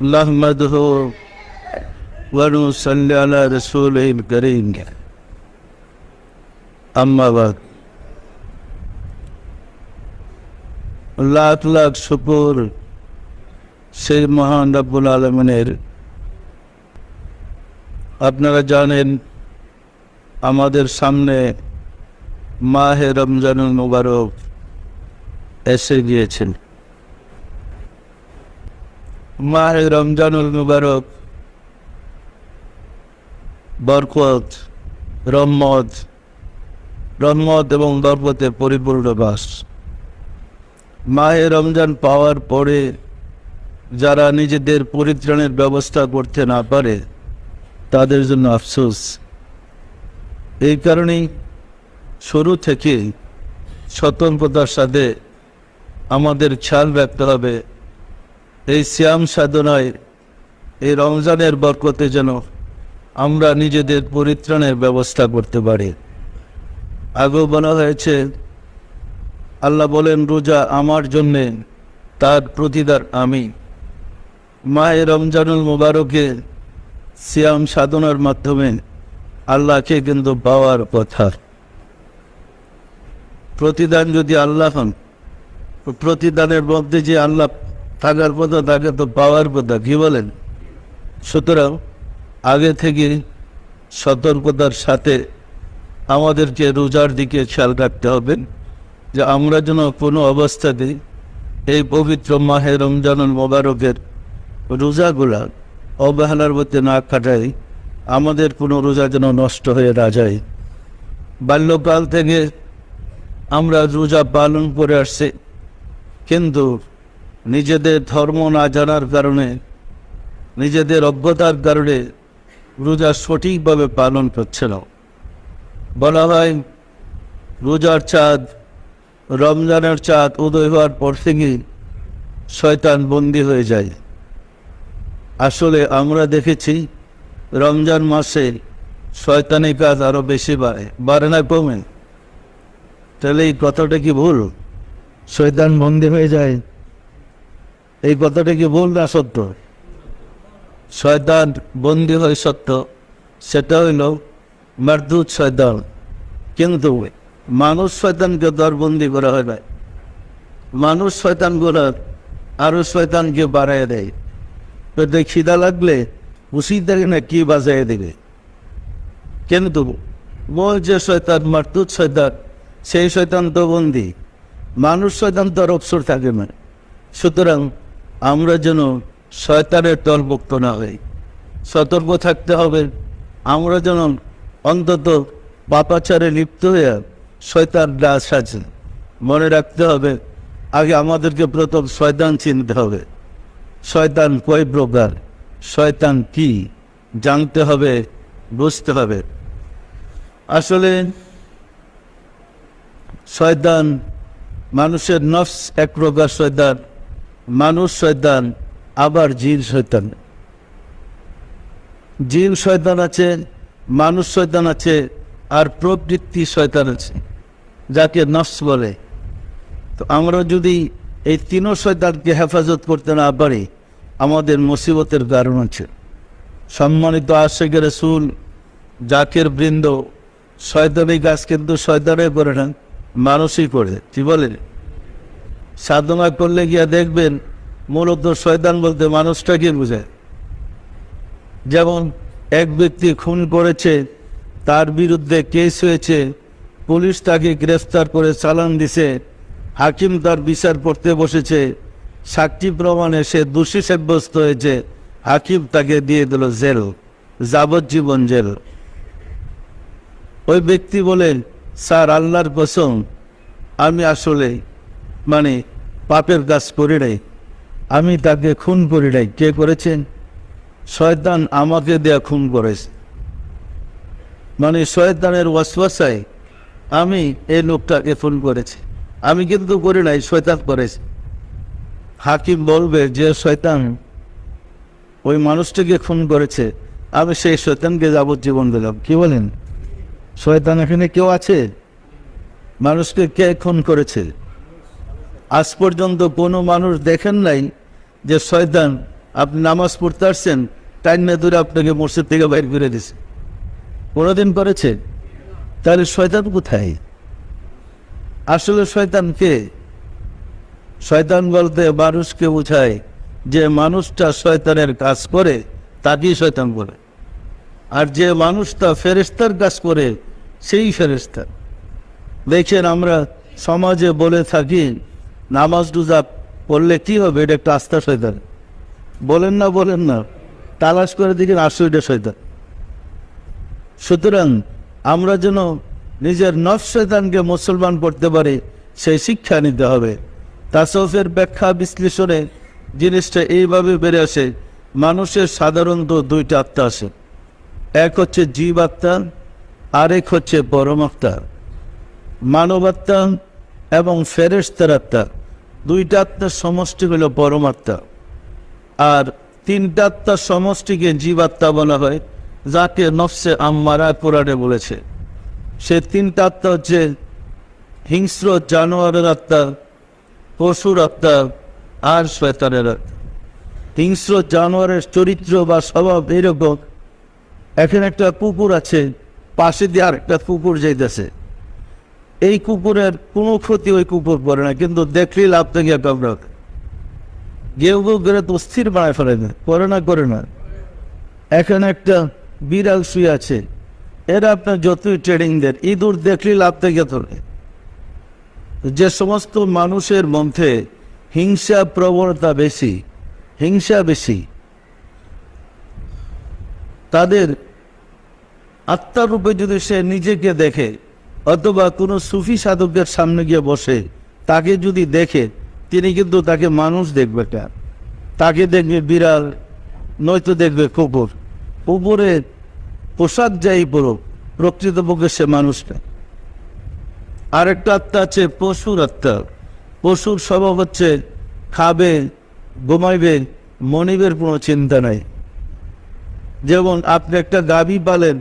نحمده ونصلي على رسوله الكريم أما بعد লাখ লাখ শুকর সেই মহান রব্বুল আলামিনের। আপনারা জানেন আমাদের সামনে মাহে রমজানুল মুবারক এসে গিয়েছেন। মাহে রমজানুল মুবারক বরকত, রহমত এবং বরকতে পরিপূর্ণ মাস। মাহে রমজান পাওয়ার পরে যারা নিজেদের পরিত্রাণের ব্যবস্থা করতে না পারে তাদের জন্য আফসোস। এই কারণেই শুরু থেকে সতর্কতার সাথে আমাদের খেয়াল রাখতে হবে এই সিয়াম সাধনায়, এই রমজানের বরকতে যেন আমরা নিজেদের পরিত্রাণের ব্যবস্থা করতে পারি। আগেও বলা হয়েছে, আল্লাহ বলেন রোজা আমার জন্যে, তার প্রতিদান আমি। মাহে রমজানুল মুবারকে সিয়াম সাধনার মাধ্যমে আল্লাহকে কিন্তু পাওয়ার কথা। প্রতিদান যদি আল্লাহ হন, প্রতিদানের মধ্যে যে আল্লাহ থাকার কথা তাকে তো পাওয়ার কথা, কি বলেন? সুতরাং আগে থেকে সতর্কতার সাথে আমাদেরকে রোজার দিকে খেয়াল রাখতে হবে যে আমরা যেন কোনো অবস্থাতে এই পবিত্র মাহে রমজানুল মুবারকের রোজাগুলা অবহেলার মধ্যে না কাটাই, আমাদের কোনো রোজা যেন নষ্ট হয়ে না যায়। বাল্যকাল থেকে আমরা রোজা পালন করে আসছি, কিন্তু নিজেদের ধর্ম না জানার কারণে, নিজেদের অজ্ঞতার কারণে রোজা সঠিকভাবে পালন করছে না। বলা হয় রোজার চাঁদ, রমজানের চাঁদ উদয় হওয়ার পর থেকেই শয়তান বন্দী হয়ে যায়। আসলে আমরা দেখেছি রমজান মাসে শয়তানি কাজ আরো বেশি বাড়ে না কমে? তাহলে এই কথাটা কি ভুল? শয়তান বন্দী হয়ে যায়, এই কথাটা কি ভুল না সত্য? শয়তান বন্দী হয় সত্য, সেটা হইল মারদুদ শয়তান, কিন্তু মানুষ শয়তানকে দরবন্দি করা হয় না। মানুষ শয়তান গুলার আরো শয়তানকে বাড়াইয়া দেয়। পেটে খিদা লাগলে উচিত দেখে না কি বাজাইয়া দেবে, কিন্তু মূল যে শয়তান মারদুদ শয়তান, সেই শয়তান তো বন্দি, মানুষ শয়তান তো আর অবসর থাকে না। সুতরাং আমরা যেন শয়তানের দলভুক্ত না হই, সতর্ক থাকতে হবে। আমরা যেন অন্তত পাপাচারে লিপ্ত হয়ে শয়তান না সাজে। মনে রাখতে হবে আগে আমাদেরকে প্রথম শয়তান চিনতে হবে। শয়তান কয় প্রকার, শয়তান কি জানতে হবে, বুঝতে হবে। আসলে শয়তান মানুষের নফস এক প্রকার শয়তান, মানুষ শয়তান, আবার জিন শয়তান। জিন শয়তান আছে, মানুষ শয়তান আছে, আর প্রবৃত্তি শয়তান আছে, যাকে নফস বলে। তো আমরা যদি এই তিনও শয়তানকে হেফাজত করতে না পারি, আমাদের মুসিবতের কারণ আছে। সম্মানিত আশিক রাসূল, জাকির বৃন্দ, শয়তানি কাজ কিন্তু শয়তানে করে না, মানুষই করে, কি বলেন? সাধনা করলে গিয়া দেখবেন মূলত শয়তান বলতে মানুষটাকে বোঝায়। যেমন এক ব্যক্তি খুন করেছে, তার বিরুদ্ধে কেস হয়েছে, পুলিশ তাকে গ্রেফতার করে চালান দিছে, হাকিম তার বিচার করতে বসেছে, সাক্ষী প্রমাণে সে দোষী সাব্যস্ত হয়েছে, হাকিম তাকে দিয়ে দিল জেল, যাবজ্জীবন জেল। ওই ব্যক্তি বলেন, স্যার আল্লাহর কসম আমি আসলে পাপের কাজ করি নাই, আমি তাকে খুন করি নাই। কে করেছেন? শয়তান আমাকে দেয়া খুন করেছে। শয়তানের ওয়াসওয়াসায় আমি এই লোকটাকে খুন করেছি, আমি কিন্তু করি নাই, শয়তান করেছে। হাকিম বলবে যে শয়তান ওই মানুষটিকে খুন করেছে, আমি সেই শয়তানকে যাবজ্জীবন দিলাম। কি বলেন? শয়তান এখানে কেউ আছে? মানুষকে কে খুন করেছে? আজ পর্যন্ত কোনো মানুষ দেখেন নাই যে শয়তান আপনি নামাজ পড়তে আসছেন, টাইনে ধরে আপনাকে মসজিদ থেকে বাইর করে দিছে, কোনোদিন করেছে? তাহলে শয়তান কোথায়? আসলে শয়তান কে? শয়তান বলতে মানুষকে বোঝায় যে মানুষটা শয়তানের কাজ করে তাকেই শয়তান বলে, আর যে মানুষটা ফেরেশতার কাজ করে সেই ফেরেশতা। দেখেন আমরা সমাজে বলে থাকি নামাজ রোজা পড়লে কি হবে, এটা একটা আস্থা শয়তান। বলেন না, তালাশ করে দেখেন আসলে এটা শয়তান। সুতরাং আমরা যেন নিজের নফস শয়তানকে মুসলমান করতে পারি সেই শিক্ষা নিতে হবে। তাসওয়ুফের ব্যাখ্যা বিশ্লেষণে জিনিসটা এইভাবে বেড়ে আসে, মানুষের সাধারণত দুইটা আত্মা আসে, এক হচ্ছে জীব আত্মা, আরেক হচ্ছে পরমাত্মা। মানবাত্মা এবং ফেরেশতার আত্মা, দুইটা আত্মার সমষ্টি হলো পরমাত্মা, আর তিনটা আত্মার সমষ্টিকে জীবাত্মা বলা হয়, যাকে নফসে আম্মারা কোরআনে বলেছে। সে তিনটা আত্মা হচ্ছে হিংস্র জানোয়ারের আত্মা, পশুর আত্মা আর শয়তানের আত্মা। হিংস্র জানোয়ারের চরিত্র বা স্বভাব এইরকম, এখানে একটা কুকুর আছে, পাশে দিয়ে আর একটা কুকুর যাইতেছে, এই কুকুরের কোনো ক্ষতি ওই কুকুর করে না, কিন্তু দেখলেই লাভ থেকে কামড়া গেউ করে তো স্থির বানায় ফেলে না, করে না। এখানে একটা বিড়াল শুয়ে আছে, এরা আপনার যতই ট্রেডিং দেন, ইঁদুর দেখলেই লাভ থেকে ধরে। যে সমস্ত মানুষের মধ্যে হিংসা প্রবণতা বেশি, হিংসা বেশি, তাদের আত্মার রূপে যদি সে নিজেকে দেখে, অথবা কোনো সুফি সাধকের সামনে গিয়ে বসে তাকে যদি দেখে, তিনি কিন্তু তাকে মানুষ দেখবে না, তাকে দেখবে বিড়াল, নয়তো দেখবে কুকুর। কুকুরের পোশাক যাই পড়ুক, প্রকৃতপক্ষে সে মানুষটা। আরেকটা আত্মা আছে পশুর আত্মা। পশুর স্বভাব হচ্ছে খাবে, ঘুমাইবে, মনিবের কোনো চিন্তা নাই। যেমন আপনি একটা গাভী পালেন,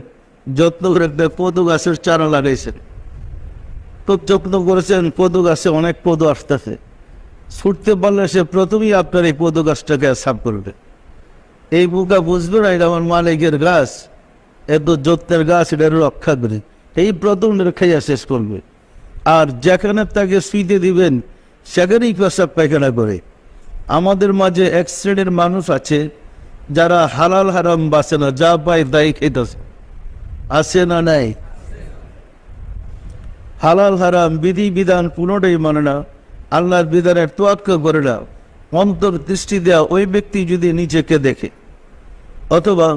যত্ন করে একটা কদু গাছের চারা লাগাইছেন, খুব যত্ন করেছেন, কদু গাছে অনেক কদু আসতেছে, ছুটতে পারলে সে প্রথমেই আপনার এই কদু গাছটাকে সাফ করবে। এই বুকা বুঝবে না এটা আমার মালিকের গাছ, এত যত্নের গাছ, এটা রক্ষা করে, এই প্রথম খাইয়া শেষ করবে। আর যেখানে তাকে শুইতে দিবেন সেখানেই পেশাব পায়খানা করে। আমাদের মাঝে এক শ্রেণীর মানুষ আছে যারা হালাল হারাম বাঁচে না, যা পায় তাই খেতেছে, আছে না নাই? হালাল হারাম বিধি বিধান পুনরায় মানে না, আল্লাহর বিধানের তোয়াক্কা করে না। অন্তর দৃষ্টি দেওয়া ওই ব্যক্তি যদি নিজেকে দেখে, অথবা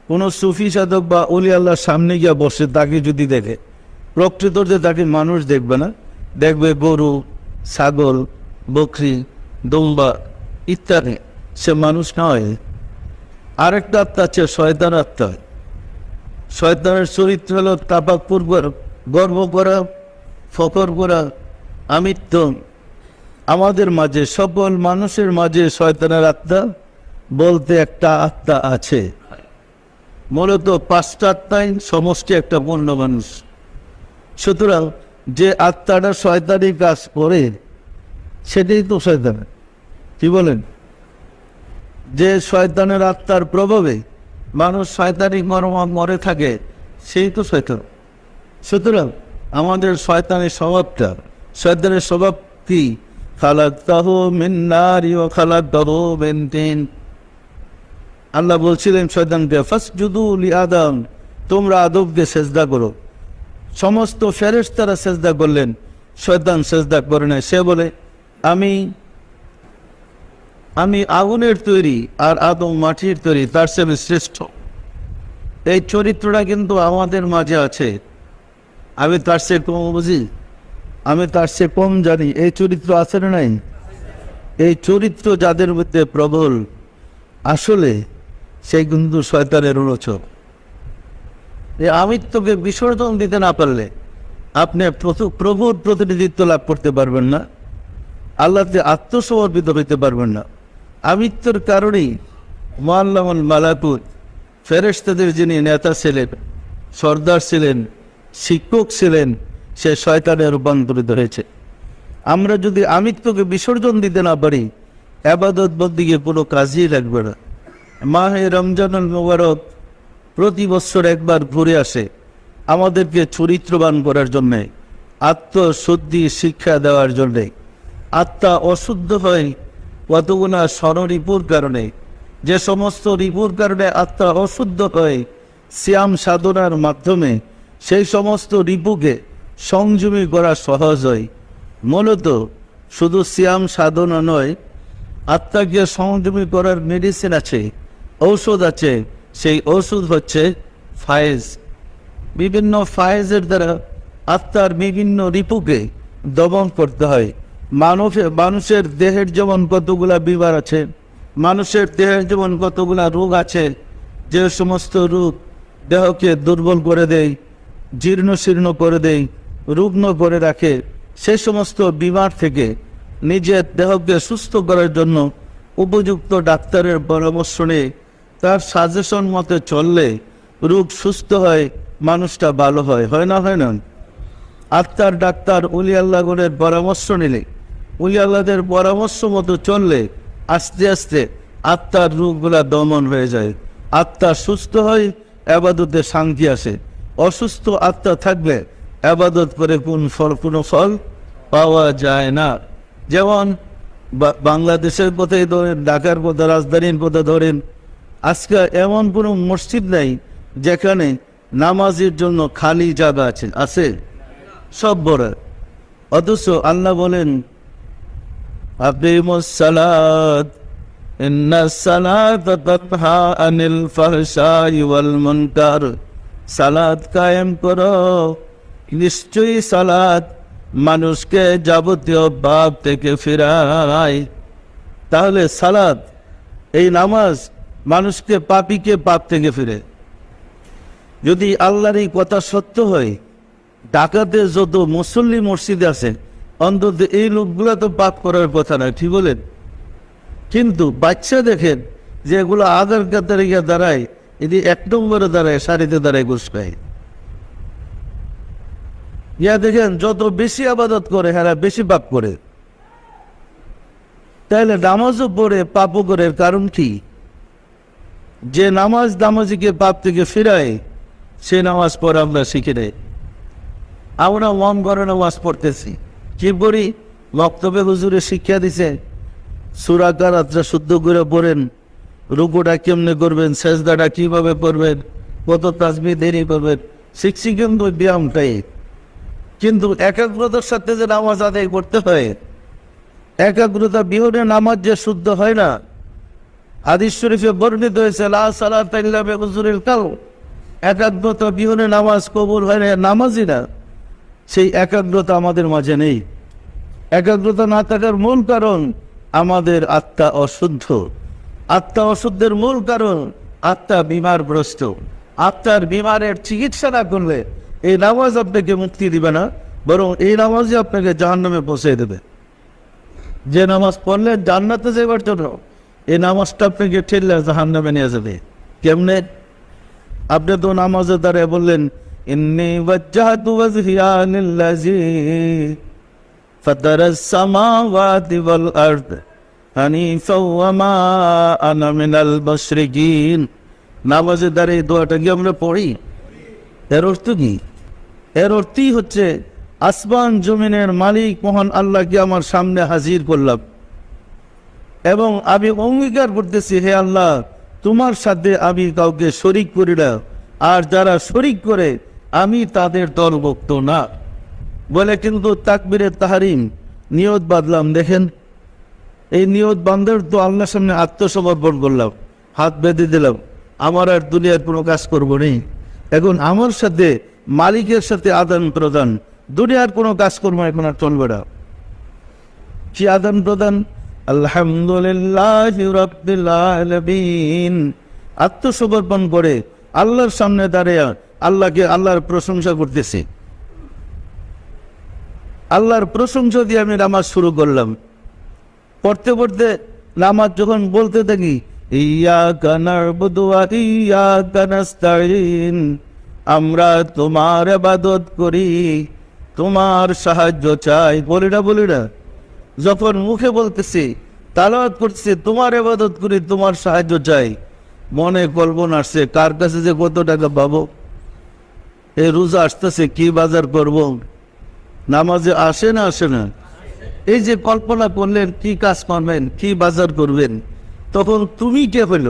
কোনো সুফি সাধক বা অলি আল্লাহর সামনে গিয়া বসে তাকে যদি দেখে, প্রকৃত যে তাকে মানুষ দেখবে না, দেখবে গরু, ছাগল, বকরি, দুম্বা ইত্যাদি, সে মানুষ নয়। আরেকটা আত্মা আছে শয়তান আত্মা। শয়তানের চরিত্র হল তাপাক্কুর করা, গর্ব করা, ফকর করা, আমিত্ব। আমাদের মাঝে, সকল মানুষের মাঝে শয়তানের আত্মা বলতে একটা আত্মা আছে। মূলত পাঁচটা আত্মাই সমষ্টি একটা পূর্ণ মানুষ। সুতরাং যে আত্মাটা শয়তানি কাজ করে সেটাই তো শয়তান। কি বলেন? যে শয়তানের আত্মার প্রভাবে মানুষ শয়তানি কর্ম মরে থাকে, সেই তো শয়তান। সুতরাং আমাদের শয়তানের স্বভাবটা, শয়তানের স্বভাব কি? খালাকতাহু মিন নারি ওয়া খালাকতাহু মিন তিন। আল্লাহ বলছিলেন শয়তানকে, ফাসজুদু লি আদম, তোমরা আদমকে সেজদা করো। সমস্ত ফেরেশতারা সেজদা করলেন, শয়তান সেজদা করে না। সে বলে আমি আগুনের তৈরি আর আদম মাটির তৈরি, তার চেয়ে শ্রেষ্ঠ। এই চরিত্রটা কিন্তু আমাদের মাঝে আছে। আমি তার চেয়ে কম বুঝি, আমি তার চেয়ে কম জানি, এই চরিত্র আছে না নাই? এই চরিত্র যাদের মধ্যে প্রবল, আসলে সেই কিন্তু শয়তানের অনুচর। এই আমিত্বকে বিসর্জন দিতে না পারলে আপনি প্রভুর প্রতিনিধিত্ব লাভ করতে পারবেন না, আল্লাহতে আত্মসমর্পিত হইতে পারবেন না। আমিত্বর কারণেই মুআল্লামুল মালাকুত, ফেরেশতাদের যিনি নেতা ছিলেন, সর্দার ছিলেন, শিক্ষক ছিলেন, সে শয়তানে রূপান্তরিত হয়েছে। আমরা যদি আমিত্বকে বিসর্জন দিতে না পারি, আবাদত বন্দিকে কোনো কাজই লাগবে না। মাহে রমজানুল মুবারক প্রতি বছর একবার ঘুরে আসে আমাদেরকে চরিত্রবান করার জন্যে, আত্মশুদ্ধি শিক্ষা দেওয়ার জন্যে। আত্মা অশুদ্ধ হয় কতগুনা স্বররিপুর কারণে। যে সমস্ত রিপুর কারণে আত্মা অশুদ্ধ হয়, সিয়াম সাধনার মাধ্যমে সেই সমস্ত রিপুকে সংযমী করা সহজ হয়। মূলত শুধু সিয়াম সাধনা নয়, আত্মাকে সংযমী করার মেডিসিন আছে, ঔষধ আছে। সেই ঔষধ হচ্ছে ফায়েজ। বিভিন্ন ফায়েজের দ্বারা আত্মার বিভিন্ন রিপুকে দমন করতে হয়। মানুষের দেহের যেমন কতগুলা বিবার আছে, মানুষের দেহের যেমন কতগুলা রোগ আছে, যে সমস্ত রোগ দেহকে দুর্বল করে দেয়, জীর্ণ শীর্ণ করে দেয়, রুগ্ন করে রাখে, সেই সমস্ত বিমার থেকে নিজের দেহকে সুস্থ করার জন্য উপযুক্ত ডাক্তারের পরামর্শ নিয়ে তার সাজেশন মতে চললে রোগ সুস্থ হয়, মানুষটা ভালো হয়। হয় না? হয় না? আত্মার ডাক্তার উলি আল্লাহগণের পরামর্শ নিলে, উলি আল্লাহদের পরামর্শ মতো চললে আস্তে আস্তে আত্মার রোগগুলা দমন হয়ে যায়, আত্মা সুস্থ হয়, আবাদতে শান্তি আসে। অসুস্থ আত্মা থাকলে আবাদত করে কোনো ফল পাওয়া যায় না। যেমন বাংলাদেশের কথাই ধরেন, ঢাকার কথা, রাজধানীর কথা ধরেন, আজকে এমন কোনো মসজিদ নাই যেখানে নামাজের জন্য খালি জায়গা আছে। আছে? সব বড়। অথচ আল্লাহ বলেন, আকিমুস সালাত ইন্নাস সালাতা তানহা আনিল ফাহশাই ওয়াল মুনকার। সালাত কায়েম করো, নিশ্চয়ই সালাত মানুষকে যাবতীয় পাপ থেকে ফিরায়। তাহলে সালাত, এই নামাজ মানুষকে পাপীকে পাপ থেকে ফিরে। যদি আল্লাহর এই কথা সত্য হয়, ঢাকাতে যত মুসল্লি মসজিদ আছে, অন্তত এই লোকগুলো তো পাপ করার কথা নয়, ঠিক বলেন? কিন্তু বাচ্চা দেখেন যে এগুলো আধার কাতারে গিয়ে দাঁড়ায়, এটি 1 নম্বরে দাঁড়ায়, সারিতে দাঁড়ায় ঘুষ খায়। ইয়া দেখেন যত বেশি আবাদত করে এরা বেশি পাপ করে। তাহলে নামাজও পড়ে পাপও করে, কারণ কি? যে নামাজিকে পাপ থেকে ফিরায়, সে নামাজ পড়ে আমরা শিখে নেই। আমরা মন করে নামাজ পড়তেছি, কি করি? বক্তব্যে হুজুরে শিক্ষা দিছে, সূরা কারাতটা শুদ্ধ করে পড়েন, রুকুটা কেমনে করবেন, সেজদাটা কিভাবে করবেন, কত তাসবিহ দেরি করবেন, শিখছি কিন্তু ব্যায়ামটাই। কিন্তু একাগ্রতার সাথে যে নামাজ আদায় করতে হয়, একাগ্রতা বিহীনে নামাজ যে শুদ্ধ হয় না। হাদিস শরীফে বর্ণিত হয়েছে, লা সালাতা ইল্লা বিহুজুরিল কলব। একাগ্রতা বিহীনে নামাজ কবুল হয় না, নামাজই না। সেই একাগ্রতা আমাদের মাঝে নেই। একাগ্রতা না থাকার মূল কারণ আমাদের আত্মা অশুদ্ধ। আত্মা অশুদ্ধের মূল কারণ আত্মা বিমারগ্রস্ত। আত্মার বিমারের চিকিৎসা না করলে এই নামাজ আপনাকে মুক্তি দিবে না, বরং এই নামাজই আপনাকে জাহান্নামে পৌঁছে দেবে। যে নামাজ পড়লে জান্নাতে যাবার জন্য, এই নামাজটা আপনাকে ঠেললে জাহান্নামে নিয়ে যাবে। কেমনে? আপনি তো নামাজের দ্বারা বললেন, ইন্নী ওয়াজ্জাহতু ওয়াজহিয়া লিল্লাযী ফাতারাস সামাওয়াতি ওয়াল আরদ হানিফাও ওয়া মা আনা মিনাল মুশরিকিন। নামাজের দ্বারা এই দোয়াটা কি আমরা পড়ি? এর অর্থ কি? এর অর্থই হচ্ছে আসমান জমিনের মালিক মহান আল্লাহকে আমার সামনে হাজির করলাম এবং আমি অঙ্গীকার করতেছি, হে আল্লাহ, তোমার সাথে আমি কাউকে শরিক করি না, আর যারা শরিক করে আমি তাদের দলভুক্ত না বলে কিন্তু তাকবীরে তাহরিম নিয়ত বাঁধলাম। দেখেন, এই নিয়ত বাঁধার তো আল্লাহর সামনে আত্মসমর্পণ করলাম, হাত বেঁধে দিলাম, আমার আর দুনিয়ার কোনো কাজ করবো নেই। এখন আমার সাথে মালিকের সাথে আদান প্রদান, দুনিয়ার কোনো কাজকর্ম এখন আর চলবে না। কি আদান প্রদান? আলহামদুলিল্লাহি রাব্বিল আলামিন। আত্মসমর্পণ করে আল্লাহর সামনে দাঁড়িয়ে আল্লাহর প্রশংসা করতেছি। আল্লাহর প্রশংসা দিয়ে আমি নামাজ শুরু করলাম। পড়তে পড়তে নামাজ যখন বলতে থাকি, ইয়্যাকা না'বুদু ওয়া ইয়্যাকা নাস্তাঈন, আমরা তোমার ইবাদত করি, তোমার সাহায্য চাই। বলি না? যখন মুখে বলতেছি তালাওয়াত করতেছি, তোমার ইবাদত করি, তোমার সাহায্য চাই। মনে কল্পনা আসছে কার কাছে যে কত টাকা পাবো, এই রোজা আসতেছে কি বাজার করব, নামাজে আসে না আসে না, এই যে কল্পনা করলেন কি কাজ করবেন, কি বাজার করবেন, তখন তুমি কে হইল?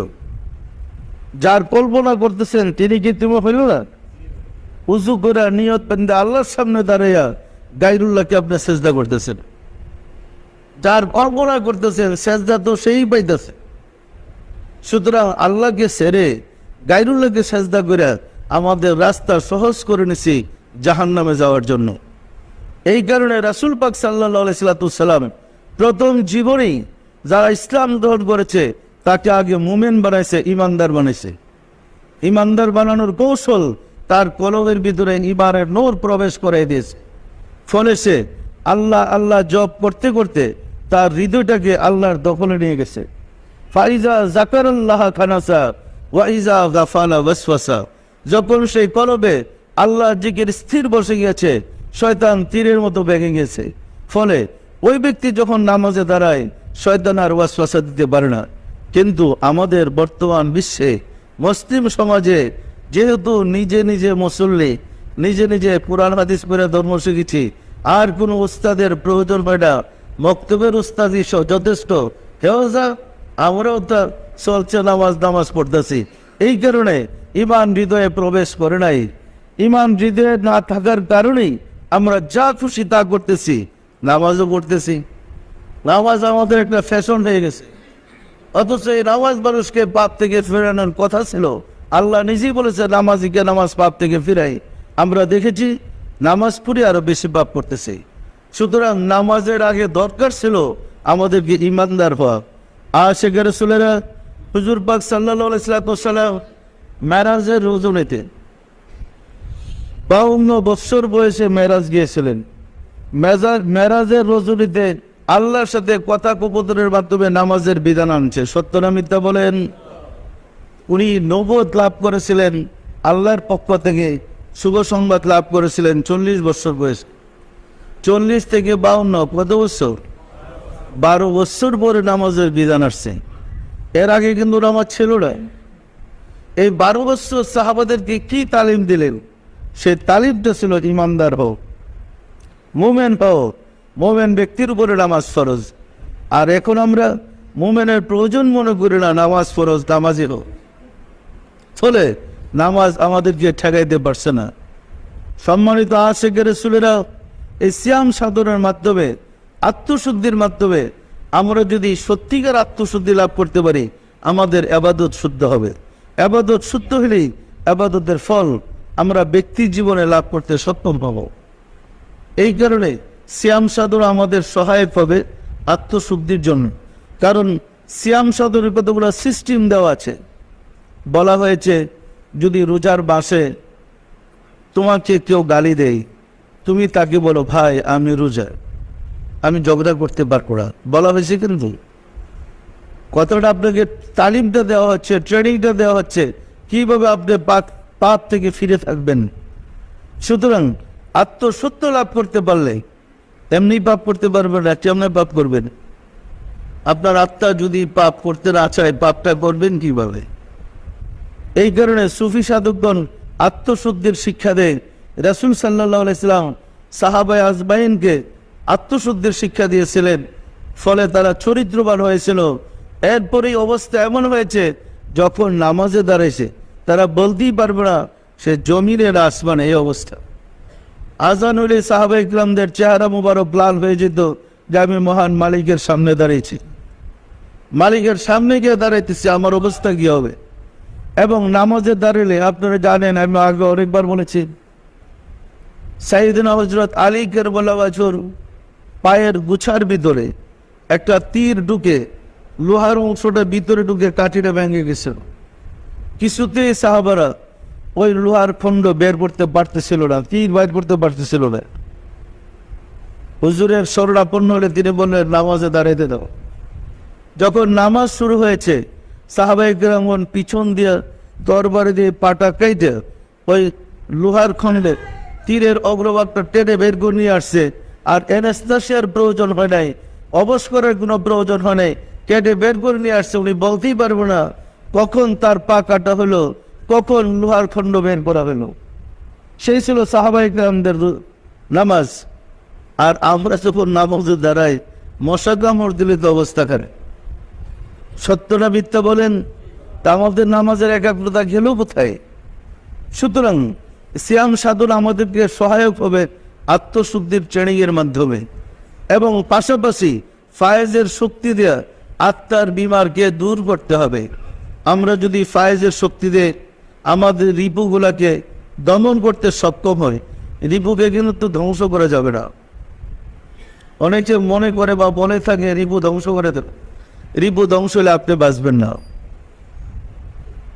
যার কল্পনা করতেছেন তিনি কি তুমি হইল না? উজু করে নিয়ত বেঁধে আল্লাহর সামনে দাঁড়াইয়া গায়রুল্লাহকে আপনি সেজদা করতেছেন। যার কল্পনা করতেছেন সেজদা তো সেই পাইতেছে। সুতরাং আল্লাহকে ছেড়ে গায়রুল্লাহকে সেজদা করে আমাদের রাস্তা সহজ করে নিছি জাহান্নামে যাওয়ার জন্য। এই কারণে রাসূল পাক সাল্লাল্লাহু আলাইহি সাল্লাম প্রথম জীবনেই যারা ইসলাম গ্রহণ করেছে তাকে আগে মুমিন বানাইছে, ইমানদার বানাইছে। ইমানদার বানানোর কৌশল তার কলবের ভিতরে ইমানের নূর প্রবেশ করে দিয়েছে। ফলে সে আল্লাহ আল্লাহ জপ করতে করতে তার হৃদয়টাকে আল্লাহর দখলে নিয়ে গেছে। ফাইজা যাকারাল্লাহ খানাসা ওয়াইজা গাফালা ওয়াসওয়াসা, যখন সেই কলবে আল্লাহ জিকির স্থির বসে গেছে, শয়তান তীরের মতো ভেঙে গেছে। ফলে ওই ব্যক্তি যখন নামাজে দাঁড়ায় শয়তান আর ওয়াসওয়াসা দিতে পারে না। কিন্তু আমাদের বর্তমান বিশ্বে মুসলিম সমাজে যেহেতু নিজে নিজে মুসল্লি, নিজে নিজে কোরআন হাদিস পড়ে ধর্ম শিখেছি, আর কোনো উস্তাদের প্রয়োজন হয় না, মক্তবের উস্তাদি যথেষ্ট, হেওজা আমরাও তা চলছে নামাজ পড়তেছি। এই কারণে ইমান হৃদয়ে প্রবেশ করে নাই। ইমান হৃদয়ে না থাকার কারণেই আমরা যা খুশি তা করতেছি, নামাজও পড়তেছি। নামাজ আমাদের একটা ফ্যাশন হয়ে গেছে। অথচ এই নামাজ মানুষকে পাপ থেকে ফেরানোর কথা ছিল। আল্লাহ নিজেই বলেছে নামাজিকে নামাজ পাপ থেকে ফিরাই। আমরা দেখেছি নামাজ পড়ে আরো বেশি পাপ করতেছে। সুতরাং নামাজের আগে দরকার ছিল আমাদেরকে ইমানদার হওয়া। আশিক রাসূলেরা হুজুর পাক সাল্লাল্লাহু আলাইহি ওয়াসাল্লাম মেরাজের রজনীতে 52 বছর বয়সে মেরাজ গিয়েছিলেন। মেরাজের রজনীতে আল্লাহর সাথে কথা কপোতরের মাধ্যমে নামাজের বিধান আনছে। সত্য না মিথ্যা বলেন? উনি নবুয়ত লাভ করেছিলেন, আল্লাহর পক্ষ থেকে শুভ সংবাদ লাভ করেছিলেন 40 বছর বয়স। 40 থেকে 52 কত বছর? 12 বছর পরে নামাজের বিধান আসছে। এর আগে কিন্তু নামাজ ছিল না। এই 12 বছর সাহাবাদেরকে কি তালিম দিলেন? সেই তালিমটা ছিল ইমানদার হও, মুমিন হও, মুমিন ব্যক্তির উপরে নামাজ ফরজ। আর এখন আমরা মুমিনের প্রয়োজন মনে করি না নামাজ ফরজ, নামাজি হোক। ফলে নামাজ আমাদেরকে ঠেকাইতে পারছে না। সম্মানিত আশিক রাসূলেরা এই সিয়াম সাধনার মাধ্যমে, আত্মশুদ্ধির মাধ্যমে আমরা যদি সত্যিকার আত্মশুদ্ধি লাভ করতে পারি, আমাদের ইবাদত শুদ্ধ হবে। ইবাদত শুদ্ধ হলেই ইবাদতের ফল আমরা ব্যক্তি জীবনে লাভ করতে সক্ষম হব। এই কারণে সিয়াম সাধনা আমাদের সহায়ক হবে আত্মশুদ্ধির জন্য। কারণ সিয়াম সাধনের কতগুলো সিস্টেম দেওয়া আছে। বলা হয়েছে যদি রোজার মাসে তোমাকে কেউ গালি দেয়, তুমি তাকে বলো ভাই আমি রোজা, আমি ঝগড়া করতে পারবো না। বলা হয়েছে কিন্তু কতটা আপনাকে তালিমটা দেওয়া হচ্ছে, ট্রেনিংটা দেওয়া হচ্ছে কিভাবে আপনি পাপ থেকে ফিরে থাকবেন। সুতরাং আত্মসত্য লাভ করতে পারলে এমনি পাপ করতে পারবেন না, কেমন পাপ করবেন? আপনার আত্মা যদি পাপ করতে না চায় পাপটা করবেন কিভাবে? এই কারণে সুফি সাধকগণ আত্মশুদ্ধির শিক্ষা দেয়। রাসূল সাল্লাল্লাহু আলাইহি সাল্লাম সাহাবায়ে আজমাইনকে আত্মশুদ্ধির শিক্ষা দিয়েছিলেন। ফলে তারা চরিত্রবান হয়েছিল। এরপরেই অবস্থা এমন হয়েছে যখন নামাজে দাঁড়াইছে তারা বলতেই পারবে না সে জমিনের আসমান। এই অবস্থা আজান হলে সাহাবায়ে কিরামদের চেহারা মুবারক লাল হয়ে যেত যে আমি মহান মালিকের সামনে দাঁড়িয়েছি, মালিকের সামনে গিয়ে দাঁড়াইতেছি, আমার অবস্থা কি হবে? এবং নামাজে দাঁড়ালে আপনারা জানেন, আমি আগে অনেকবার বলেছি, সাইয়েদনা হযরত আলী কারবালার ওয়াজহর পায়ের গুছার ভিতরে একটা তীর ঢুকে লোহার অংশটা ভিতরে ঢুকে কাঠিটা ভেঙে গেছিল। কিছুতেই সাহাবারা ওই লোহার খণ্ড বের করতে পারতেছিল না, তীর বাইর করতে পারতেছিল না। হুজুরের শরণাপন্ন হলে তিনি বললেন নামাজে দাঁড়াইতে দাও। যখন নামাজ শুরু হয়েছে সাহাবায়ে কেরামগণ পিছন দিয়ে দরবারে দিয়ে পাটা কাইটে ওই লোহার খণ্ডে তীরের অগ্রভাগটা টেনে বের করে নিয়ে আসছে। আর অ্যানেসথেসিয়ার প্রয়োজন হয় নাই, অবশ করার কোনো প্রয়োজন হয় নাই। কেটে বের করে নিয়ে আসছে, উনি বলতেই পারবো না কখন তার পা কাটা হলো, কখন লোহার খণ্ড বের করা হলো। সেই ছিল সাহাবায়ে কেরামদের নামাজ। আর আমরা যখন নামাজে দাঁড়াই, মশা কামড় দিলে তো অবস্থা খারাপ। সত্য না মিথ্যা বলেন? তা আমাদের নামাজের একাগ্রতা গেল কোথায়? সুতরাং সিয়াম সাধন আমাদেরকে সহায়ক হবে আত্মশুদ্ধির ট্রেনিংয়ের মাধ্যমে, এবং পাশাপাশি ফায়েজের শক্তি দেওয়া আত্মার বিমারকে দূর করতে হবে। আমরা যদি ফায়েজের শক্তি দিয়ে আমাদের রিপুগুলাকে দমন করতে সক্ষম হয়, রিপুকে কিন্তু ধ্বংস করা যাবে না। অনেকে মনে করে বা বলে থাকে রিপু ধ্বংস করে দেবে। রিপু ধ্বংস হলে আপনি বাঁচবেন না।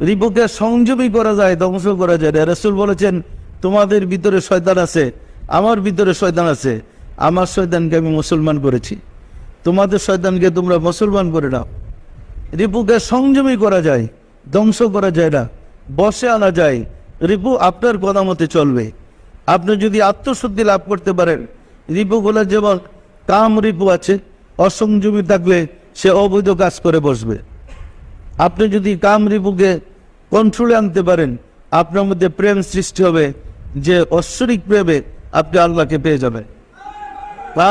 রিপুকে সংযমী করা যায়, ধ্বংস করা যায় না। রাসূল বলেছেন, তোমাদের ভিতরে শয়তান আছে, আমার ভিতরে শয়তান আছে। আমার শয়তানকে আমি মুসলমান করেছি, তোমাদের শয়তানকে তোমরা মুসলমান করে নাও। রিপুকে সংযমী করা যায়, ধ্বংস করা যায় না, বসে আনা যায়। রিপু আপনার কথা মতে চলবে। আপনি যদি আত্মশুদ্ধি লাভ করতে পারেন, রিপুগুলো যেমন কাম রিপু আছে, অসংযমী থাকলে সে অবৈধ কাজ করে বসবে। আপনি যদি কাম রিপুকে কন্ট্রোলে আনতে পারেন, আপনার মধ্যে প্রেম সৃষ্টি হবে, যে ঐশ্বরিক প্রেমে আপনি আল্লাহকে পেয়ে যাবেন।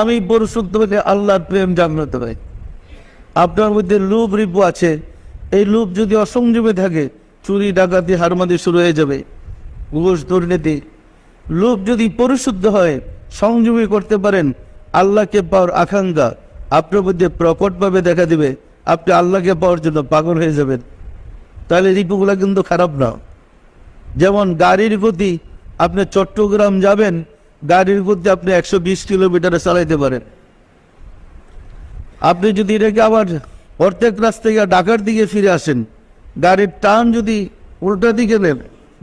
আমি পরিশুদ্ধ হলে আল্লাহর প্রেম জাগ্রত হয়। আপনার মধ্যে লোভ রিপু আছে, এই লোভ যদি অসংযমে থাকে, চুরি ডাকাতি হারমাদি শুরু হয়ে যাবে, ঘুষ দুর্নীতি। লোভ যদি পরিশুদ্ধ হয়, সংযমী করতে পারেন, আল্লাহকে পাওয়ার আকাঙ্ক্ষা আপনার মধ্যে প্রকটভাবে দেখা দিবে, আপনি আল্লাহকে পাওয়ার জন্য পাগল হয়ে যাবেন। তাহলে রিপুগুলা কিন্তু খারাপ না। যেমন গাড়ির গতি, আপনি চট্টগ্রাম যাবেন, গাড়ির গতি আপনি 120 কিলোমিটারে চালাইতে পারেন। আপনি যদি এটাকে আবার প্রত্যেক রাস্তা থেকে ঢাকার দিকে ফিরে আসেন, গাড়ির টান যদি উল্টা দিকে নেন,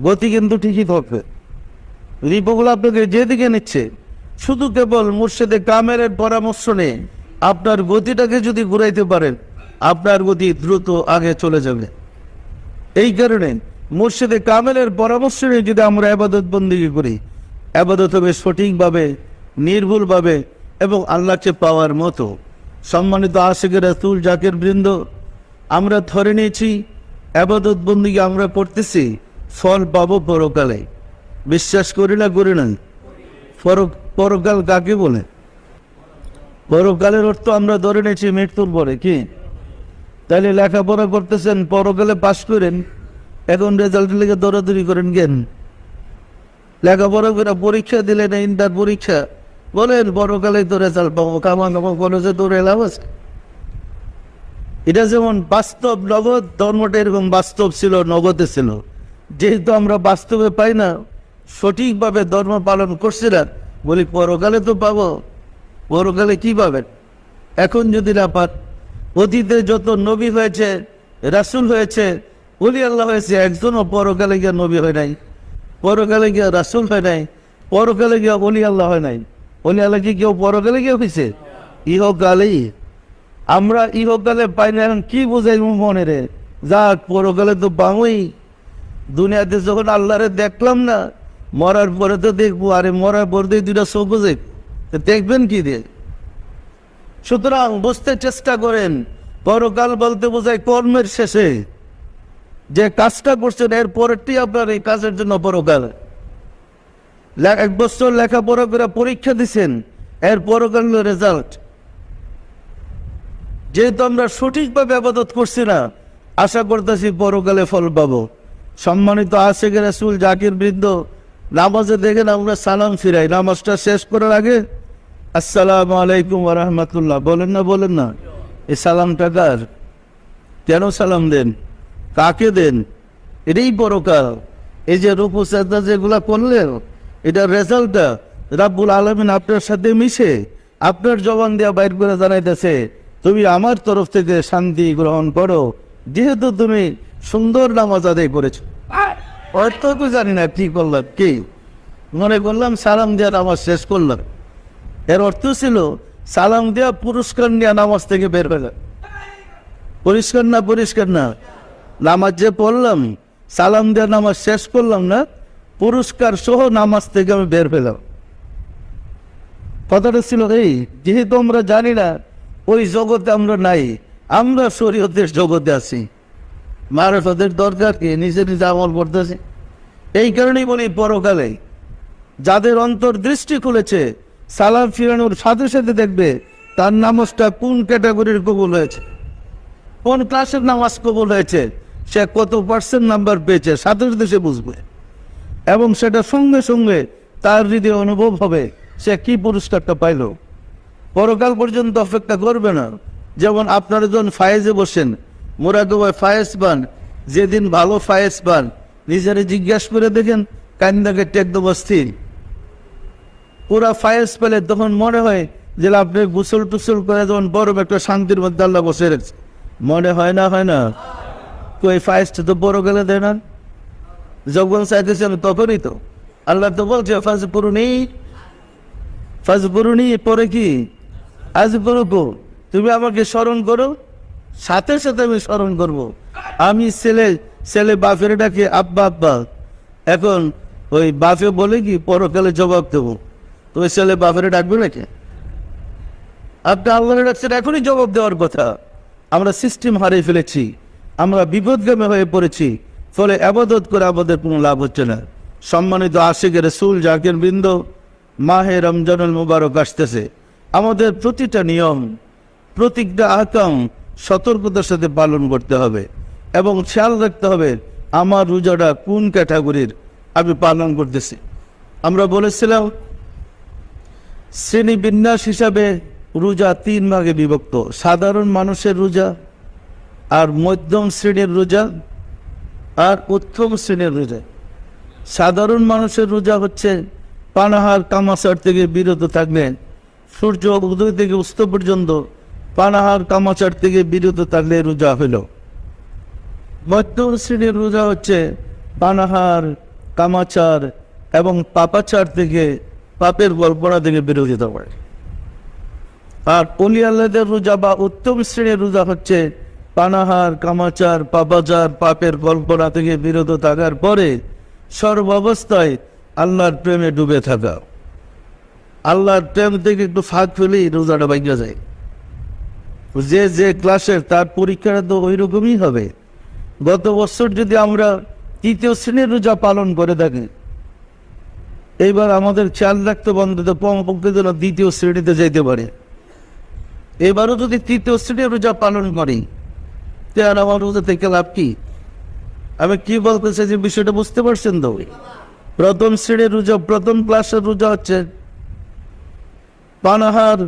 গতি কিন্তু ঠিকই থাকবে। রিপুগুলো আপনাকে যেদিকে নিচ্ছে, শুধু কেবল মুর্শিদে কামেলের পরামর্শ নিয়ে আপনার গতিটাকে যদি ঘুরাইতে পারেন, আপনার গতি দ্রুত আগে চলে যাবে। এই কারণে মুর্শিদে কামেলের পরামর্শ নিয়ে যদি আমরা ইবাদত বন্দেগী করি, ইবাদত হবে সঠিকভাবে, নির্ভুলভাবে এবং আল্লাহকে পাওয়ার মতো। সম্মানিত আশিকের রাসূল জাকির বৃন্দ, আমরা ধরে নিয়েছি ইবাদত বন্দেগী আমরা করতেছি, ফল পাবো পরকালে। বিশ্বাস করি না করি না? পরকাল কাকে বলে? পরকালের অর্থ আমরা ধরে নিয়েছি মৃত্যুর পরে। কি তাহলে লেখাপড়া করতেছেন, পরকালে পাশ করেন, এখন রেজাল্টের লেগে দৌড়াদৌড়ি করেন কেন? লেখাপড়া করে পরীক্ষা দিলেন, ইন্টার পরীক্ষা, বলেন পরকালে তো রেজাল্ট পাবো, কামা কামা কলেজে দৌড়ে লাভ আছে? এটা যেমন বাস্তব নগদ, ধর্মটা এরকম বাস্তব ছিল, নগদে ছিল। যেহেতু আমরা বাস্তবে পাই না, সঠিকভাবে ধর্ম পালন করছি না, বলি পরকালে তো পাবো। পরকালে কি পাবেন এখন যদি না পান? অতীতে যত নবী হয়েছে, রাসূল হয়েছে, ওলি আল্লাহ হয়েছে, একজনও পরকালে গিয়া নবী হয় নাই, পরকালে গিয়া রাসূল হয় নাই, পরকালে গিয়া ওলি আল্লাহ হয় নাই। ওলি আল্লাহ কি কেউ পরকালে গিয়ে হয়েছে? ইহকালেই। আমরা ইহকালে পাই না, এখন কি বোঝাই মনে রে? যাক, পরকালে তো পাবোই। দুনিয়াতে যখন আল্লাহরে দেখলাম না, মরার পরে তো দেখবো। আরে মরার পর দিয়ে দুইটা চোখ দেখবেন কি দিয়ে? সুতরাং বুঝতে চেষ্টা করেন, পরকাল বলতে বোঝায় কর্মের শেষে যে কাজটা করছেন, এর পরেরটি আপনার এই কাজের জন্য পরকাল। 1 বছর লেখাপড়া করে পরীক্ষা দিচ্ছেন, এর পরকাল রেজাল্ট। যেহেতু আমরা সঠিকভাবে ইবাদত করছি না, আশা করতেছি পরকালে ফল পাবো। সম্মানিত আশিকের রাসূল জাকির বৃন্দ, নামাজে দেখেন আমরা সালাম ফিরাই, নামাজটা শেষ করার আগে আসসালামু আলাইকুম ওয়া রাহমাতুল্লাহ বলেন না? বলেন না? এই সালামটা কার? কেন সালাম দেন? কাকে দেন? এটাই পরকাল। এই যে রুকু সাজদা যেগুলা করলেন, এটার রেজাল্টটা রাব্বুল আলামিন আপনার সাথে মিশে আপনার জবান দিয়া বাইর করে জানাইতেছে, তুমি আমার তরফ থেকে শান্তি গ্রহণ করো, যেহেতু তুমি সুন্দর নামাজ আদায় করেছো। অর্থ তো জানি না কি করলাম, কি মনে করলাম সালাম দেওয়া নামাজ শেষ করলাম। এর অর্থ ছিল সালাম দেওয়া পুরস্কার নিয়ে নামাজ থেকে বের হয়ে যায়। পরিষ্কার না? পরিষ্কার না? নামাজ যে পড়লাম, সালাম দেওয়া নামাজ শেষ করলাম না, পুরস্কার সহ নামাজ থেকে আমি বের পেলাম। কথাটা ছিল এই, যেহেতু আমরা জানি না, ওই জগতে আমরা নাই, আমরা শরীয়তের জগতে আছি, মারেফতের দরকার কি? নিজে নিজে আমল করতেছে। এই কারণেই বলি, পরকালে যাদের অন্তর দৃষ্টি খুলেছে, সালাম ফিরানোর সাথে সাথে দেখবে তার নামাজটা কোন ক্যাটাগরির কবুল হয়েছে, কোন ক্লাসের নামাজ কবুল হয়েছে, সে কত পার্সেন্ট নাম্বার পেয়েছে, সাথে সাথে সে বুঝবে। এবং সেটা সঙ্গে সঙ্গে তার হৃদয়ে অনুভব হবে সে কি পুরস্কারটা পাইল। পরকাল পর্যন্ত অপেক্ষা করবে না। যেমন আপনারা যখন ফায়েজে বসেন, মোরাদবায় ফায়েজ পান, যেদিন ভালো ফায়েজ পান নিজেরা জিজ্ঞাসা করে দেখেন, কান্দাকে টেকদম অস্থির। পুরা ফায়েজ পেলে তখন মনে হয় যে আপনি গুসল টুসল করে যখন বরফ একটা শান্তির মধ্যে আল্লাহ বসে রেখেছে, মনে হয় না? হয় না? ওই ফায়েজটা তো বড় গেলে দেয় না, যখন চাইতেছেন তখনই তো আল্লাহ তো বলছে ফাজ পুরুনি পরে কি আজ করবো, তুমি আমাকে স্মরণ করো, সাথে সাথে আমি স্মরণ করব। আমি ছেলে বাপের ডাকে আব্বা আব্বা, এখন ওই বাপে বলে কি পরকালে জবাব দেবো, তো ওই ছেলে বাপের ডাকবে নাকি? আপনি আল্লাহরে ডাকছেন, এখনই জবাব দেওয়ার কথা। আমরা সিস্টেম হারিয়ে ফেলেছি, আমরা বিপদগামী হয়ে পড়েছি, ফলে আবাদত করে আমাদের কোনো লাভ হচ্ছে না। সম্মানিত আশিকের রাসূল জাকির বৃন্দ, মাহে রমজানুল মুবারক আসতেছে। আমাদের প্রতিটা নিয়ম, প্রতিটা আহকাম সতর্কতার সাথে পালন করতে হবে এবং খেয়াল রাখতে হবে আমার রোজাটা কোন ক্যাটাগরির আমি পালন করতেছি। আমরা বলেছিলাম শ্রেণী বিন্যাস হিসাবে রোজা 3 ভাগে বিভক্ত: সাধারণ মানুষের রোজা, আর মধ্যম শ্রেণীর রোজা, আর উত্তম শ্রেণীর রোজা। সাধারণ মানুষের রোজা হচ্ছে পানাহার কামাচার থেকে বিরত থাকলেন, সূর্য উদয় থেকে অস্ত পর্যন্ত পানাহার কামাচার থেকে বিরত থাকলে রোজা হইল। মধ্যম শ্রেণীর রোজা হচ্ছে পানাহার, কামাচার এবং পাপাচার থেকে, পাপের কল্পনা থেকে বিরত হতে পারে। আর ওলি আল্লাহদের রোজা বা উত্তম শ্রেণীর রোজা হচ্ছে পানাহার, কামাচার, পাপাচার, পাপের কল্পনা থেকে বিরত থাকার পরে সর্বাবস্থায় আল্লাহর প্রেমে ডুবে থাকা। আল্লাহর প্রেম থেকে একটু ফাঁক ফেলেই রোজাটা ভাঙা যায়। যে ক্লাসের তার পরীক্ষাটা তো ওই রকমই হবে। গত বছর যদি আমরা 3য় শ্রেণীর রোজা পালন করে থাকি, এইবার আমাদের খেয়াল রাখতে বন্ধুতে পক্ষে যেন 2য় শ্রেণীতে যেতে পারে। এবারও যদি 3য় শ্রেণীর রোজা পালন করি, তাহলে আমার রোজা থেকে লাভ কি? আমি কি বলতে চাই যে বিষয়টা বুঝতে পারছেন তো? প্রথম শ্রেণীর রোজা, প্রথম ক্লাসের রোজা হচ্ছে পানাহার,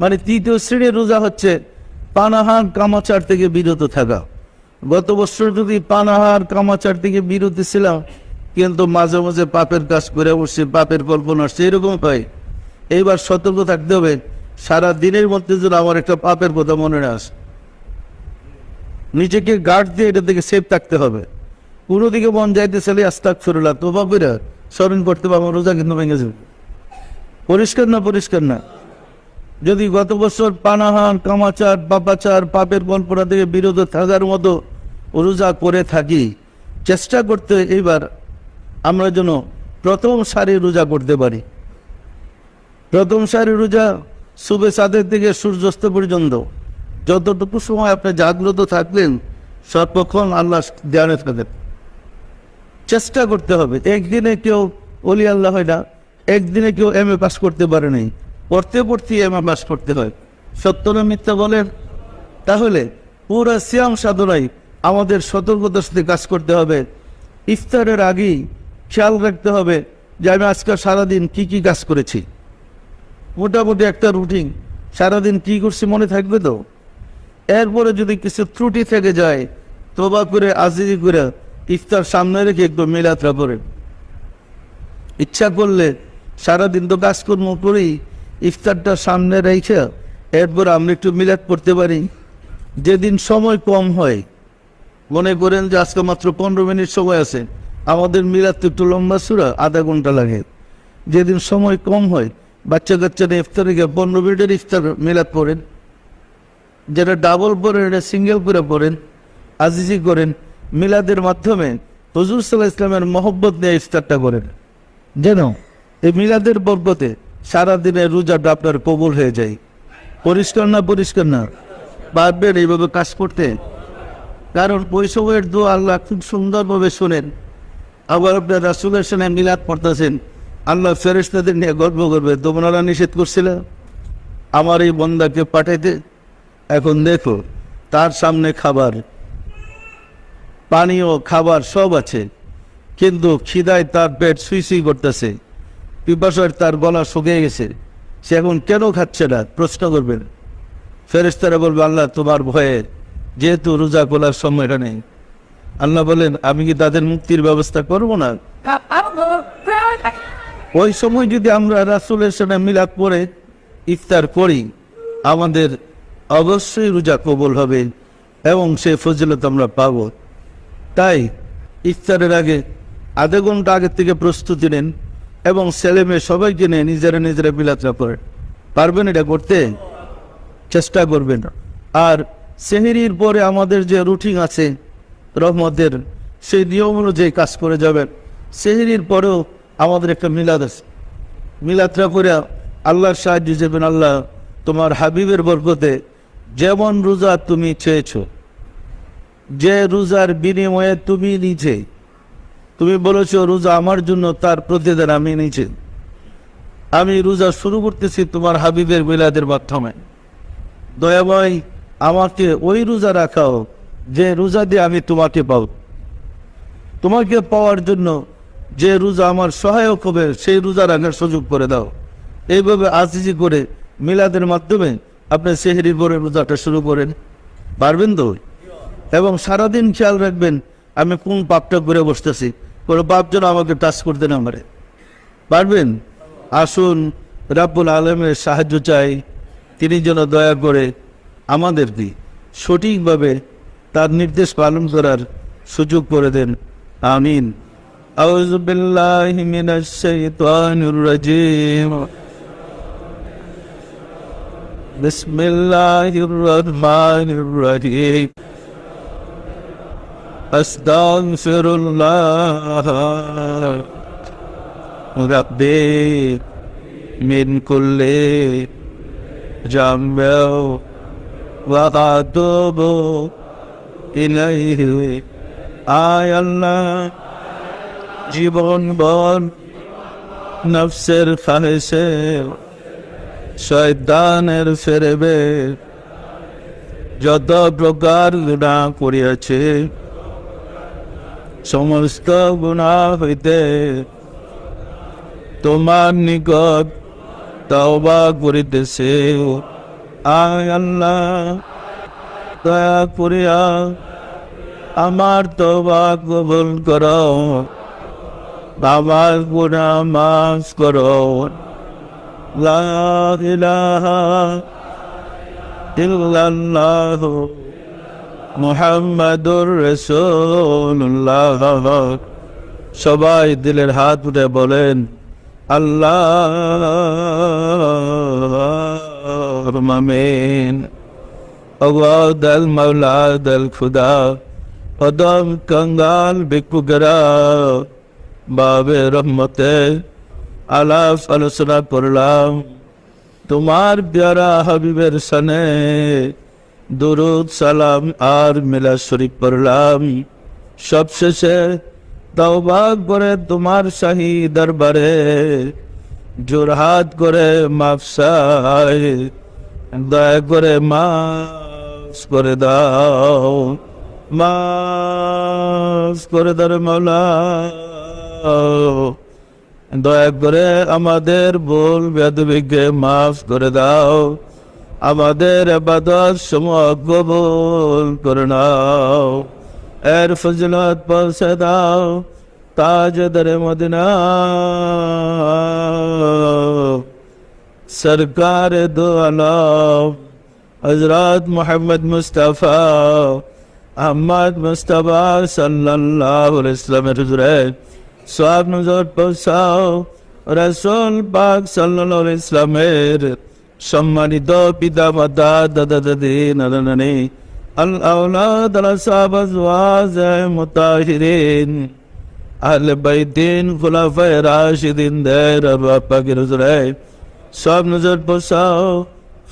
মানে 3য় শ্রেণীর রোজা হচ্ছে পানাহার কামাচার থেকে বিরত থাকা। গত বছর যদি পানাহার কামাচার থেকে বিরত ছিলাম, কিন্তু মাঝে মাঝে পাপের কাজ করে বসছে, পাপের কল্পনা আসছে, এরকম হয়। এইবার সতর্ক থাকতে হবে, সারা দিনের মধ্যে যেন আমার একটা পাপের কথা মনে না আসে। নিজেকে গার্ড দিয়ে এটা থেকে সেফ থাকতে হবে। কোনো দিকে মন যাইতে চাইলে আস্তাগফিরুল্লাহ তোবা করে স্মরণ করতে হবে, আমার রোজা কিন্তু ভেঙে যাবে। পরিষ্কার না? পরিষ্কার না? যদি গত বছর পানাহার, কামাচার, পাপাচার, পাপের কল্পনা থেকে বিরত থাকার মতো রোজা করে থাকি, চেষ্টা করতে এইবার আমরা যেন প্রথম সারি রোজা করতে পারি। প্রথম সারি রোজা শুভে চাঁদের থেকে সূর্যাস্ত পর্যন্ত যতটুকু সময় আপনি জাগ্রত থাকলেন, সর্বক্ষণ আল্লাহ ধ্যানে থাকেন। চেষ্টা করতে হবে। একদিনে কেউ ওলি আল্লাহ হয় না, একদিনে কেউ MA পাস করতে পারে নাই, পড়তে পড়তে MA পাস করতে হয়। সত্য না মিথ্যা বলেন? তাহলে পুরো সিয়াম সাধনায় আমাদের সতর্কতার সাথে কাজ করতে হবে। ইফতারের আগেই খেয়াল রাখতে হবে যে আমি আজকে সারাদিন কি কি কাজ করেছি। মোটামুটি একটা রুটিন, সারাদিন কি করছি মনে থাকবে তো। এরপরে যদি কিছু ত্রুটি থেকে যায়, তোবা করে আজিজি করে ইফতার সামনে রেখে একটু মিলাতরা করে, ইচ্ছা করলে সারাদিন তো কাজকর্ম করেই ইফতারটা সামনে রেখে এরপর আমরা একটু মিলাদ পড়তে পারি। যেদিন সময় কম হয়, মনে করেন যে আজকে মাত্র 15 মিনিট সময় আছে, আমাদের মিলাদ তো একটু লম্বা সুরা, আধা ঘন্টা লাগে। যেদিন সময় কম হয়, বাচ্চা কাচ্চারা ইফতার রেখে 15 মিনিটের ইফতার মিলাদ পড়েন। যেটা ডাবল পড়েন এটা সিঙ্গেল করে পড়েন, আজিজি করেন। মিলাদের মাধ্যমে হুজুর সাল্লাল্লাহু আলাইহি ওয়াসাল্লামের মহব্বত নিয়ে ইফতারটা করেন, যেন এই মিলাদের বরকতে সারাদিনের রোজাটা আপনার কবুল হয়ে যায়। পরিষ্কার না? পরিষ্কার না? পারবেন এইভাবে কাজ করতে? কারণ ওই সময়ের দোয়া আল্লাহ খুব সুন্দরভাবে শোনেন। আবার আপনার রাসূলের সাথে মিলাদ পড়তেছেন, আল্লাহ ফেরেশতাদের নিয়ে গর্ব করবে, তোমরা নিষেধ করছিল আমার এই বন্দাকে পাঠাইতে? এখন দেখো তার সামনে খাবার, পানীয়, খাবার সব আছে, কিন্তু খিদায় তার পেট সুই সুই করতেছে, পিপাসায় তার গলা শুকিয়ে গেছে, সে এখন কেন খাচ্ছে না প্রশ্ন করবেন। ফেরেশতারা বলবে আল্লাহ তোমার ভয়ে, যেহেতু রোজা খোলার সময়টা নেই। আল্লাহ বলেন আমি কি তাদের মুক্তির ব্যবস্থা করব না? ওই সময় যদি আমরা রাসূলের সাথে মিলাদ পড়ে ইফতার করি, আমাদের অবশ্যই রোজা কবুল হবে এবং সে ফজিলত আমরা পাব। তাই ইফতারের আগে আধা ঘন্টা আগে থেকে প্রস্তুতি নেন এবং ছেলে মেয়ে সবাইকে নিয়ে নিজেরা মিলাদটা করেন। পারবেন এটা করতে? চেষ্টা করবেন। আর সেহরির পরে আমাদের যে রুটিন আছে রহমতের, সেই নিয়ম অনুযায়ী কাজ করে যাবেন। সেহরির পরেও আমাদের একটা মিলাদ আছে, মিলাদটা করে আল্লাহর সাহায্য যাবেন। আল্লাহ তোমার হাবিবের বরকতে যেমন রোজা তুমি চেয়েছ, যে রোজার বিনিময়ে তুমি বলেছ রোজা আমার জন্য, তার প্রতিদান আমি নিচে, আমি রোজা শুরু করতেছি তোমার হাবিবের মিলাদের মাধ্যমে। দয়াময় আমাকে ওই রোজা রাখাও যে রোজা দিয়ে আমি তোমাকে পাও, তোমাকে পাওয়ার জন্য যে রোজা আমার সহায়ক হবে সেই রোজা রাখার সুযোগ করে দাও। এইভাবে আজিজি করে মিলাদের মাধ্যমে আপনি সেহরির পরে রোজাটা শুরু করেন। পারবেন তো? এবং সারাদিন খেয়াল রাখবেন আমি কোন পাপটা করে বসতেছি, কোনো পাপ যেন আমাকে টাচ করতে না পারে। পারবেন? আসুন রাব্বুল আলামিনের সাহায্য চাই, তিনি যেন দয়া করে আমাদেরকে সঠিকভাবে তার নির্দেশ পালন করার সুযোগ করে দেন। আমিন। আউযু বিল্লাহি মিনাশ শাইতানির রাজিম। বিসমিল্লাহির রহমানির রহিম। আস্তাগফিরুল্লাহ রাব্বি মিন কুল্লি জামবি ওয়া আতুবু ইলাইহি। আয় আল্লাহ, জীবন বল নফসের খাহেশে, শয়তানের ফেরেবে যত প্রকার গুনাহ করিয়াছে, সমস্ত গুনাহ হইতে তোমার নিকট তওবা করিতেছে। আয় আল্লাহ, দয়া করিয়া আমার তওবা কবুল করো, আমার গুনাহ মাফ করো। লা ইলাহা ইল্লাল্লাহু মুহাম্মাদুর রাসূলুল্লাহ। সবাই দিলের হাত উঠে বলেন আল্লাহুম্মা আমিন। আল্লাহ দাল মাওলা দাল খুদা কদম কঙ্গাল বিকুগরা বাবে রহমতে আলাপ আলোচনা করলাম তোমার প্যারা হাবিবের সনে, দুরুদ সালাম আর মিলাদ শরীফ পড়লাম। সবশেষে তওবা করে তোমার শাহী দরবারে জোরহাত করে মাফ চাই, দয়া করে মাফ করে দাও, মাফ করে দাও মাওলা। দয়া করে আমাদের ভুল বেয়াদবিকে মাফ করে দাও, আমাদের ইবাদত সমূহ কবুল করে নাও। এর ফজিলত পৌঁছে দাও তাজদার মদিনা সরকার দো আলম হযরত মুহাম্মদ মুস্তাফা আহমদ মুস্তাফা সাল্লাল্লাহু আলাইহি ওয়াসাল্লামের হুজুরে সওয়াব নজর পৌঁছাও। রাসূল পাক সাল্লাল্লাহু আলাইহি ওয়াসাল্লামের সম্মানিত পিতা মাতা দাদা দাদি নানা নানি আল আওলাদ আল আসহাব আজওয়াজ মুতাহিরিন আহলে বাইতিন খুলাফায়ে রাশিদিন দের আরওয়াহ পাকের হুজুরে সওয়াব নজর পৌঁছাও।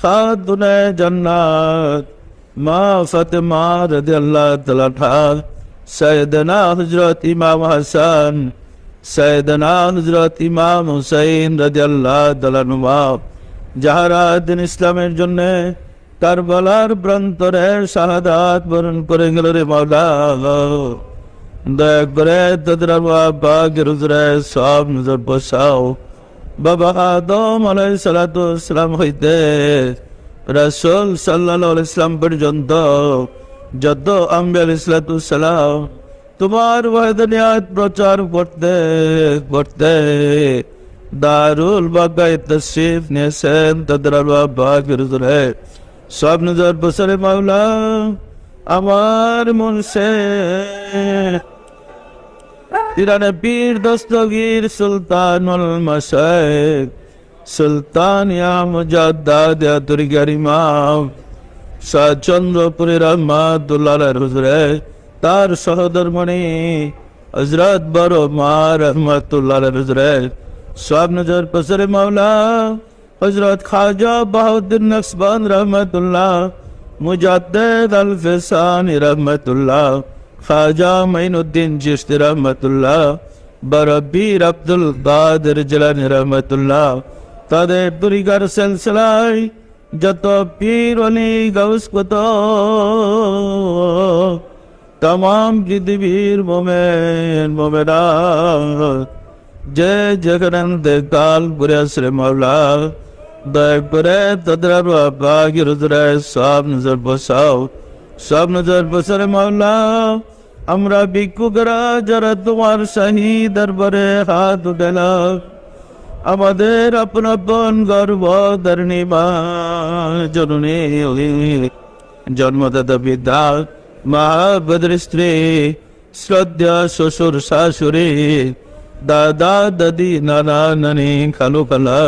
খাতুনে জান্নাত মা ফাতেমা রাদিয়াল্লাহু তাআলা আনহা, সাইয়েদনা হযরত ইমাম হাসান, সাইয়েদনা হযরত ইমাম হুসাইন রাদিয়াল্লাহু তাআলা আনহুমা, যাহারা দিন ইসলামের জন্য কারবালার প্রান্তরে শাহাদাত বরণ করে গেল রে মাওলা, দয়া করে তাদের পাকের হুজুরে সব নজর বসাও। বাবা আদম আলাইহিস সালাতু ওয়াস সালাম হইতে রাসূল সাল্লাল্লাহু আলাইহি ওয়াসাল্লাম পর্যন্ত যত আম্বিয়া আলাইহিস সালাতু ওয়াস সালাম তোমার ওয়াহদানিয়াত প্রচার করতে করতে দারুল বাগায় তশরিফ নিয়েছেন, তাদের পাকের হুজুরে সব নজর বসারে মাওলা। আমার মন সে তিরানে পীর দস্তগীর সুলতানুল মাশায়েখ সুলতান ইয়া মুজাদ্দাদ তুরগির ইমাম শাহ চন্দ্রপুরের রহমাতুল্লাহ আলাইহির হুজুরে তার সহধর্মণি হযরত বড় মা রহমাতুল্লাহ আলাইহির হুজুরে সব নজর বসারে মাওলা। হযরত খাজা বাহাউদ্দিন নকশবন্দ রহমাতুল্লাহ, মুজাদ্দিদ আল ফিসানি রহমাতুল্লাহ, খাজা মাইনুদ্দিন চিশতি রহমাতুল্লাহ, বরবীর আব্দুল কাদের জিলানী রহমাতুল্লাহ, তাদের তরিকার সিলসিলায় যত পীর ওলি গাউস কুতুব तमाम পৃথিবীর মোমেন মোমেনাত যে যেখানে কাল করে আসরে মাওলা, দয়া করে তাদের পাকের হুজুরে সব নজর বসাও, সব নজর বসারে মাওলা। আমরা ভিক্ষুকরা যারা তোমার শাহী দরবারে হাত উঠালাম, আমাদের আপন আপন গর্ব ধরণী মা জননী জন্মদাতা পিতা মা বদর স্ত্রী শ্রদ্ধা শ্বশুর শাশুড়ি দাদা দাদি নানা নানি খালু খালা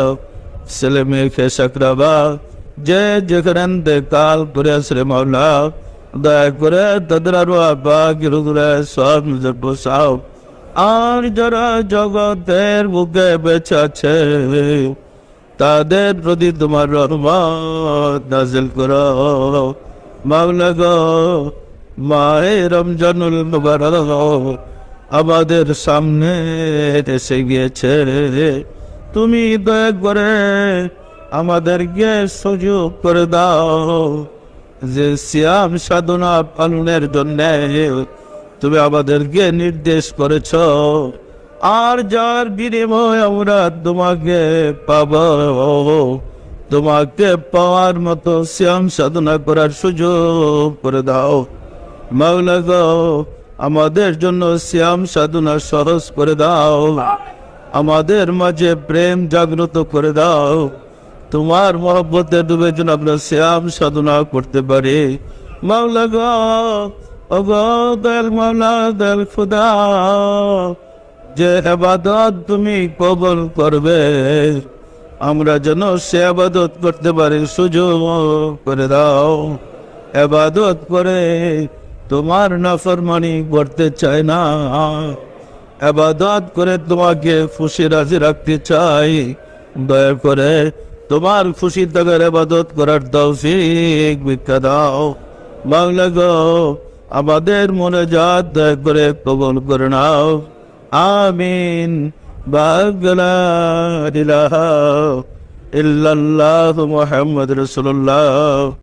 ছেলে মেয়ে খেসাকরাবা যে যেখানে কাল করে আসরে মাওলা, দয়া করে তাদের পাকের হুজুরে সব নজর বসাও। আর যারা জগতের বুকে বেঁচে আছে তাদের প্রতি তোমার রহমত নাযিল করো মাওলা গো। মাহে রমজানুল মুবারক আমাদের সামনে এসে গিয়েছে, তুমি দয়া করে আমাদেরকে সুযোগ করে দাও যে সিয়াম সাধনা পালনের জন্য তুমি আমাদেরকে নির্দেশ করেছ, আর যার বিনিময় আমরা তোমাকে পাব, তোমাকে পাওয়ার মতো সিয়াম সাধনা করার সুযোগ করে দাও মাওলা গো। আমাদের জন্য সিয়াম সাধনা সহজ করে দাও, আমাদের মাঝে প্রেম জাগ্রত করে দাও, তোমার মহব্বতে ডুবে যেন আমরা সিয়াম সাধনা করতে পারি মাওলা গো। ও গো দয়াল মাওলা দয়াল খুদা, যে ইবাদত তুমি কবুল করবে আমরা যেন সে ইবাদত করতে পারি সুযোগ করে দাও। ইবাদত করে তোমার নাফরমানি করতে চাই না, ইবাদত করে তোমাকে খুশি রাজি রাখতে চাই, দয়া করে তোমার খুশি থাকার ইবাদত করার তৌফিক ভিক্ষা দাও মাওলা গো। আমাদের মুনাজাত দয়া করে কবুল করে নাও, আমিন। বাগলা ইলাহা ইল্লাল্লাহু মুহাম্মাদুর রাসূলুল্লাহ।